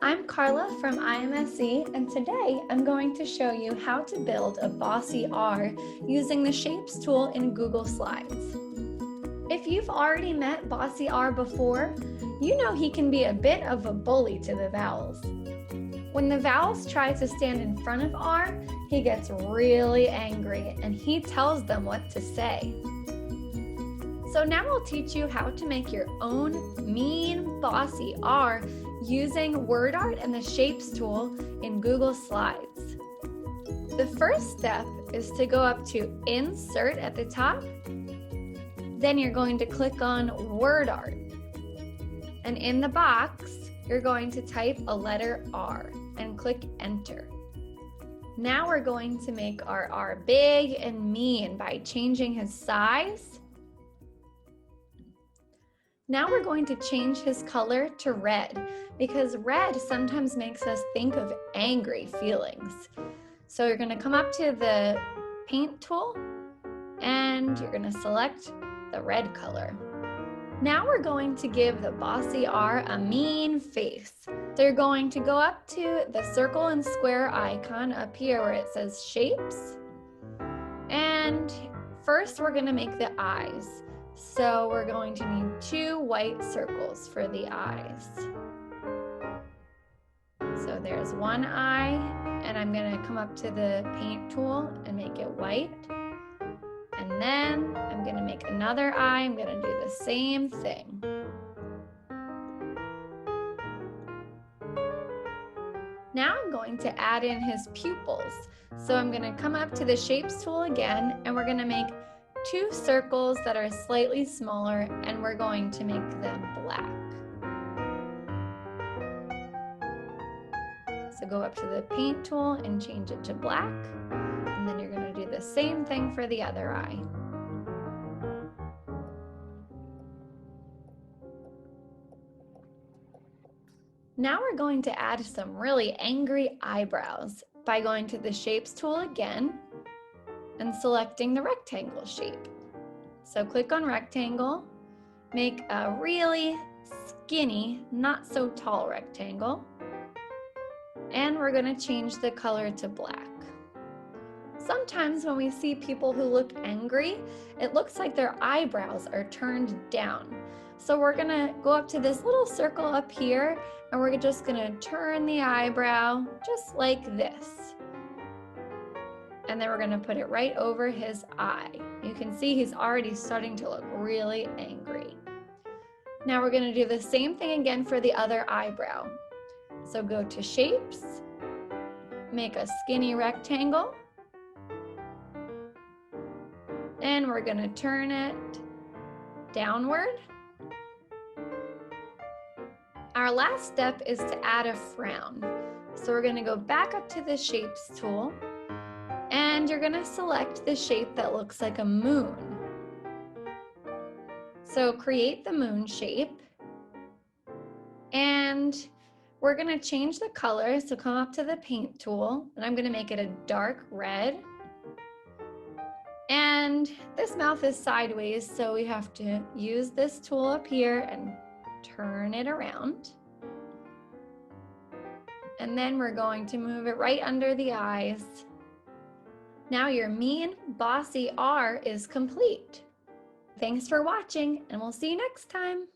I'm Carla from IMSE, and today I'm going to show you how to build a Bossy R using the Shapes tool in Google Slides. If you've already met Bossy R before, you know he can be a bit of a bully to the vowels. When the vowels try to stand in front of R, he gets really angry and he tells them what to say. So now I'll teach you how to make your own mean Bossy R using word art and the Shapes tool in Google Slides. The first step is to go up to Insert at the top. Then you're going to click on Word Art. And in the box, you're going to type a letter R and click Enter. Now we're going to make our R big and mean by changing his size. Now we're going to change his color to red because red sometimes makes us think of angry feelings. So you're going to come up to the paint tool and you're going to select the red color. Now we're going to give the Bossy R a mean face. So you're going to go up to the circle and square icon up here where it says Shapes. And first we're going to make the eyes. So we're going to need 2 white circles for the eyes. So there's one eye, and I'm going to come up to the paint tool and make it white. And then I'm going to make another eye. I'm going to do the same thing. Now I'm going to add in his pupils. So I'm going to come up to the Shapes tool again, and we're going to make 2 circles that are slightly smaller, and we're going to make them black. So go up to the paint tool and change it to black, and then you're going to do the same thing for the other eye. Now we're going to add some really angry eyebrows by going to the Shapes tool again and selecting the rectangle shape. So click on rectangle, make a really skinny, not so tall rectangle, and we're going to change the color to black. Sometimes when we see people who look angry, it looks like their eyebrows are turned down. So we're going to go up to this little circle up here, and we're just going to turn the eyebrow just like this. And then we're going to put it right over his eye. You can see he's already starting to look really angry. Now we're going to do the same thing again for the other eyebrow. So go to Shapes, make a skinny rectangle, and we're going to turn it downward. Our last step is to add a frown. So we're going to go back up to the Shapes tool, and you're going to select the shape that looks like a moon. So create the moon shape, and we're going to change the color. So come up to the paint tool, and I'm going to make it a dark red. And this mouth is sideways, so we have to use this tool up here and turn it around. And then we're going to move it right under the eyes. Now your mean Bossy R is complete. Thanks for watching, and we'll see you next time.